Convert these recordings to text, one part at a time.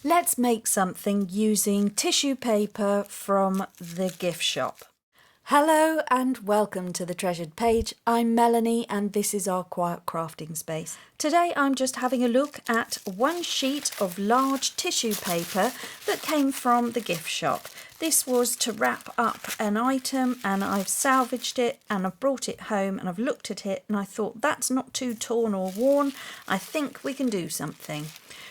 Let's make something using tissue paper from the gift shop. Hello and welcome to the Treasured Page. I'm Melanie and this is our quiet crafting space. Today I'm just having a look at one sheet of large tissue paper that came from the gift shop. This was to wrap up an item and I've salvaged it and I've brought it home and I've looked at it and I thought that's not too torn or worn. I think we can do something.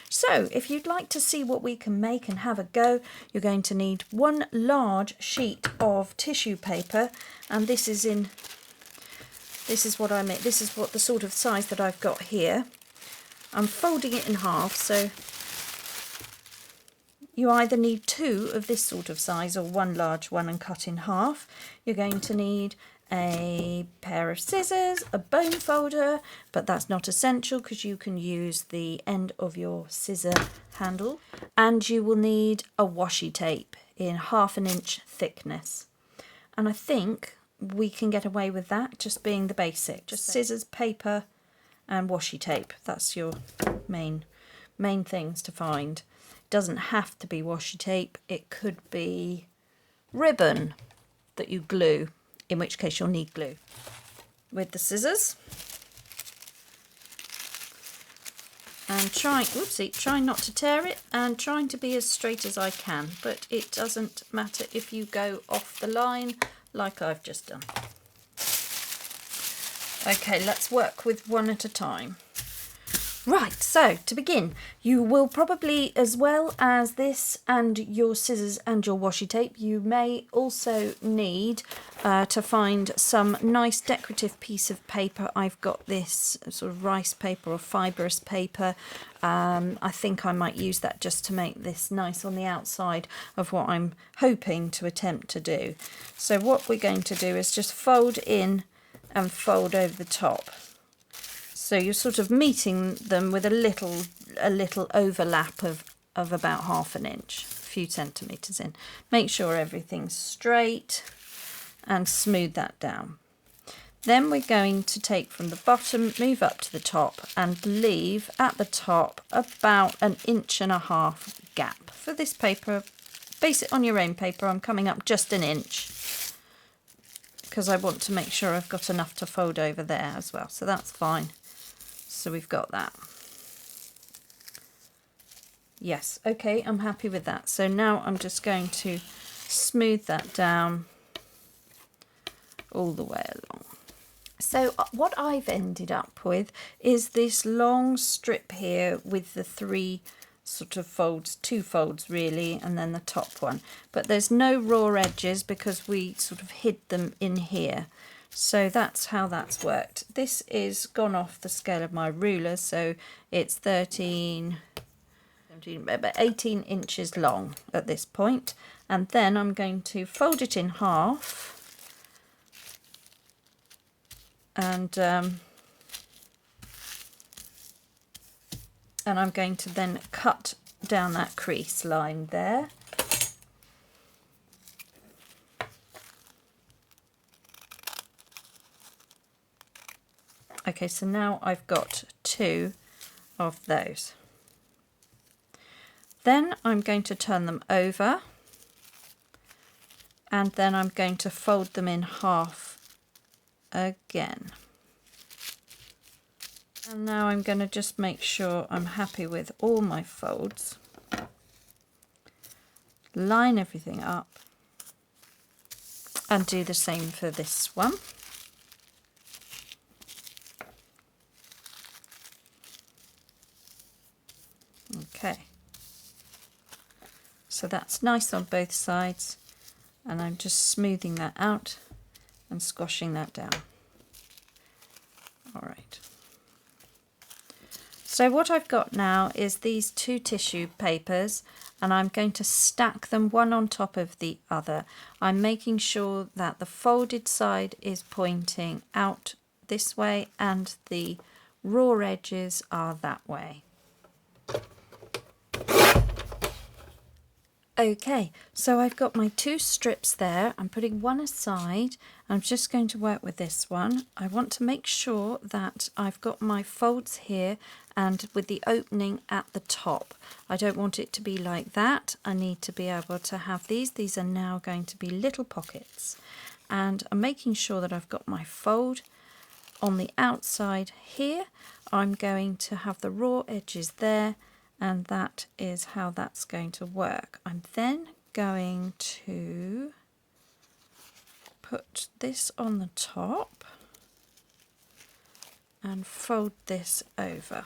So if you'd like to see what we can make and have a go, you're going to need one large sheet of tissue paper, and this is what I make. This is what the sort of size that I've got here. I'm folding it in half, so you either need two of this sort of size or one large one and cut in half. You're going to need a pair of scissors, a bone folder, but that's not essential because you can use the end of your scissor handle, and you will need a washi tape in 1/2 inch thickness, and I think we can get away with that just being the basic, just scissors, paper and washi tape. That's your main things to find. It doesn't have to be washi tape, it could be ribbon that you glue, in which case you'll need glue. With the scissors, and trying not to tear it and trying to be as straight as I can, but it doesn't matter if you go off the line like I've just done. Okay, let's work with one at a time. Right, so to begin, you will probably, as well as this and your scissors and your washi tape, you may also need to find some nice decorative piece of paper. I've got this sort of rice paper or fibrous paper. I think I might use that just to make this nice on the outside of what I'm hoping to attempt to do. So what we're going to do is just fold in and fold over the top. So you're sort of meeting them with a little overlap of about 1/2 inch, a few centimetres in. Make sure everything's straight and smooth that down. Then we're going to take from the bottom, move up to the top and leave at the top about 1.5 inch gap. For this paper, base it on your own paper, I'm coming up just 1 inch because I want to make sure I've got enough to fold over there as well, so that's fine. So we've got that. Yes, okay, I'm happy with that. So now I'm just going to smooth that down all the way along. So what I've ended up with is this long strip here with the 3 sort of folds, 2 folds really, and then the top one. But there's no raw edges because we sort of hid them in here. So that's how that's worked. This is gone off the scale of my ruler, so it's 18 inches long at this point. And then I'm going to fold it in half and I'm going to then cut down that crease line there. Okay, so now I've got 2 of those. Then I'm going to turn them over and then I'm going to fold them in half again. And now I'm going to just make sure I'm happy with all my folds. Line everything up and do the same for this one. Okay, so that's nice on both sides and I'm just smoothing that out and squashing that down. All right. So what I've got now is these 2 tissue papers and I'm going to stack them one on top of the other. I'm making sure that the folded side is pointing out this way and the raw edges are that way. Okay, so I've got my 2 strips there. I'm putting one aside. I'm just going to work with this one. I want to make sure that I've got my folds here and with the opening at the top. I don't want it to be like that. I need to be able to have these. These are now going to be little pockets. And I'm making sure that I've got my fold on the outside here. I'm going to have the raw edges there, and that is how that's going to work. I'm then going to put this on the top and fold this over.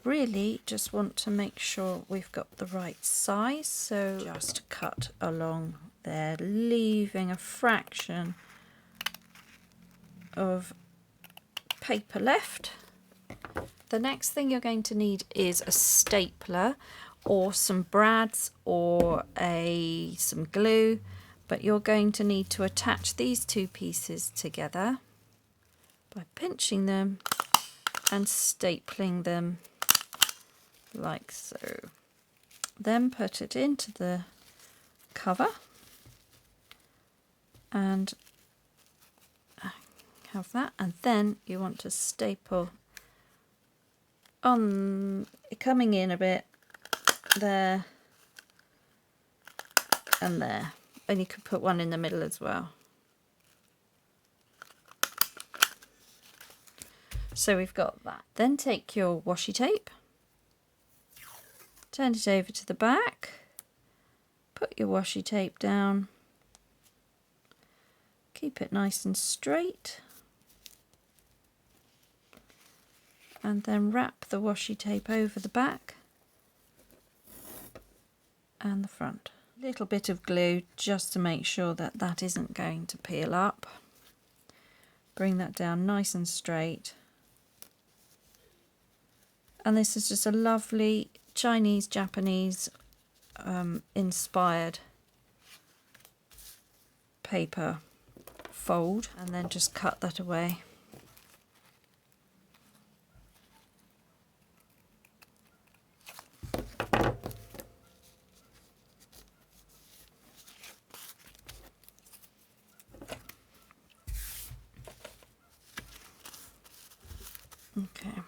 Really just want to make sure we've got the right size, so just cut along there, leaving a fraction of paper left. The next thing you're going to need is a stapler or some brads or some glue, but you're going to need to attach these 2 pieces together by pinching them and stapling them like so. Then put it into the cover and have that, and then you want to staple on, coming in a bit there and there, and you could put one in the middle as well. So we've got that. Then take your washi tape, turn it over to the back, put your washi tape down, keep it nice and straight, and then wrap the washi tape over the back and the front. A little bit of glue just to make sure that that isn't going to peel up. Bring that down nice and straight. And this is just a lovely Chinese, Japanese inspired paper fold, and then just cut that away. Okay.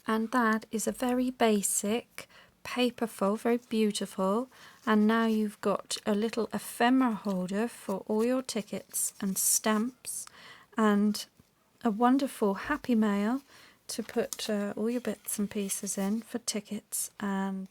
And that is a very basic paper fold, very beautiful. And now you've got a little ephemera holder for all your tickets and stamps, and a wonderful happy mail to put all your bits and pieces in for tickets. And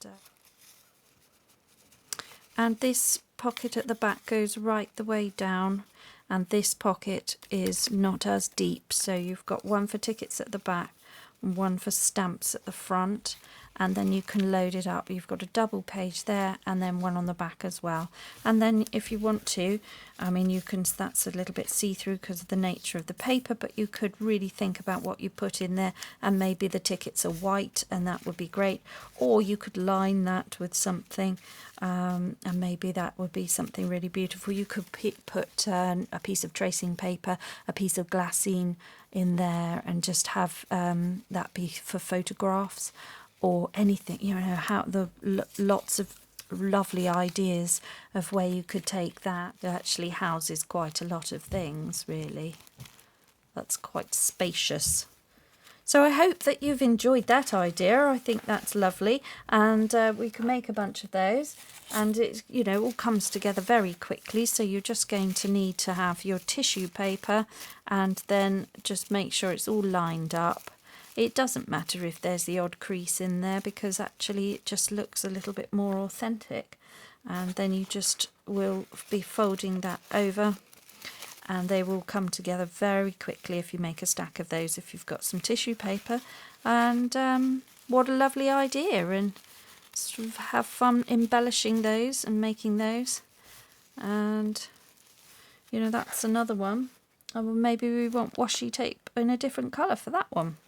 this pocket at the back goes right the way down, and this pocket is not as deep, so you've got one for tickets at the back and one for stamps at the front, and then you can load it up. You've got a double page there and then one on the back as well. And then if you want to, I mean, you can, that's a little bit see-through because of the nature of the paper, but you could really think about what you put in there, and maybe the tickets are white and that would be great, or you could line that with something, and maybe that would be something really beautiful. You could put a piece of tracing paper, a piece of glassine in there, and just have that be for photographs or anything, you know, how the lots of lovely ideas of where you could take that. It actually houses quite a lot of things, really. That's quite spacious. So I hope that you've enjoyed that idea. I think that's lovely, and we can make a bunch of those, and it, you know, all comes together very quickly. So you're just going to need to have your tissue paper, and then just make sure it's all lined up. It doesn't matter if there's the odd crease in there, because actually it just looks a little bit more authentic. And then you just will be folding that over, and they will come together very quickly if you make a stack of those, if you've got some tissue paper. And what a lovely idea, and sort of have fun embellishing those and making those. And you know, that's another one. Oh, well, maybe we want washi tape in a different colour for that one.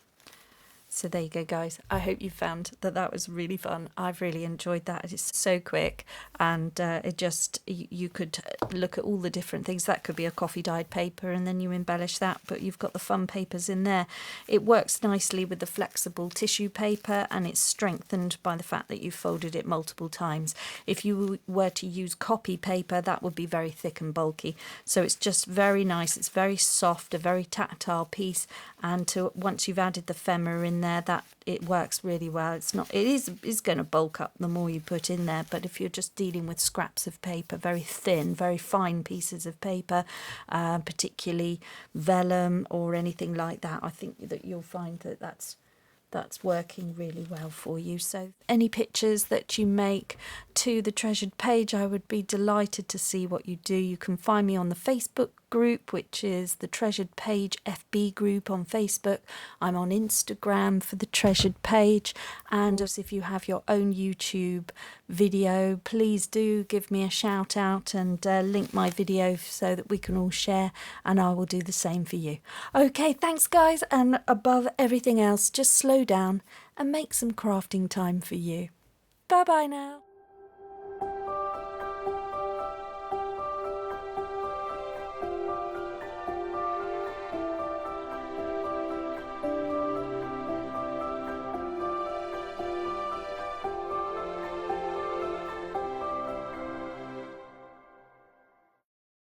So there you go, guys. I hope you found that that was really fun. I've really enjoyed that. It's so quick, and it just, you could look at all the different things. That could be a coffee dyed paper, and then you embellish that, but you've got the fun papers in there. It works nicely with the flexible tissue paper, and it's strengthened by the fact that you've folded it multiple times. If you were to use copy paper, that would be very thick and bulky. So it's just very nice. It's very soft, a very tactile piece, and once you've added the ephemera in there, that it works really well. It is going to bulk up the more you put in there, but if you're just dealing with scraps of paper, very thin, very fine pieces of paper, particularly vellum or anything like that, I think that you'll find that that's working really well for you. So any pictures that you make to the treasured page, I would be delighted to see what you do. You can find me on the Facebook group, which is the Treasured Page FB group on Facebook. I'm on Instagram for the Treasured Page, and if you have your own YouTube video, please do give me a shout out and link my video so that we can all share, and I will do the same for you. Okay, thanks guys, and above everything else, just slow down and make some crafting time for you. Bye bye now.